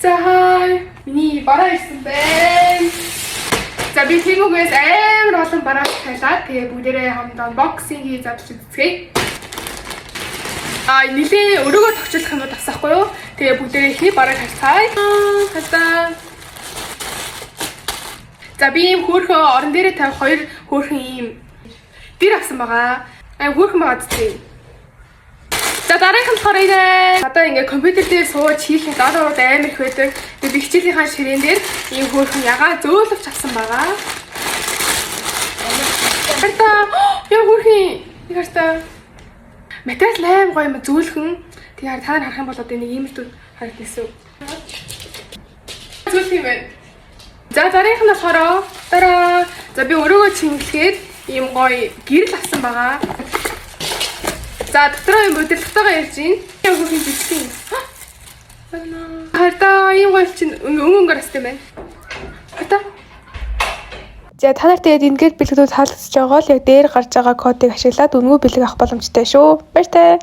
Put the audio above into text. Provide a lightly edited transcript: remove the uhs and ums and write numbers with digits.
За миний бараа ирсэн байна. За би Тимүгээс амар олон бараа тайлаад тэгээ бүгдээрээ хамт unboxing хийж авч үзье. Нилийн өрөөгөө тогчлох юм бас ахгүй юу? Тэгээ бүгдээрээ хий бараа харцгаая. Хасаа. За би ийм хөөрхөн орон дээрээ тавих хоёр хөөрхөн ийм дэр авсан байгаа. Хөөрхөн байгаа зү. За дараагийн болохоор одоо ингээ компьютер дээр сууж хийх дөрөв амар их байдаг. Тэгээ бихчээлийн ширээн дээр ийм хөөрхөн ягаан зөөлөвч авсан байгаа. Харта яа хөөрхөн нэг харта материал аим гоё юм зөөлхөн. Тэгээ та нар харах юм бол одоо нэг ийм л харагдана гэсэн. Зөөлх юм байна. За дараагийн нь болохоор за би өрөөгөө чимэглэхэд ийм гоё гэрэл авсан байгаа. За дотроо юм өдөрлөгтэйгээ ярьж байна. Яг хөрхөн бичсэн юм. Харта ийм гоё чинь өнгөөр астай байна. Харта. За та нарт тэгээд ингээд бэлгдүүд таалагдж байгаа бол яг дээр гарч байгаа кодыг ашиглаад өнгөө бэлэг авах боломжтой шүү. Баяртай.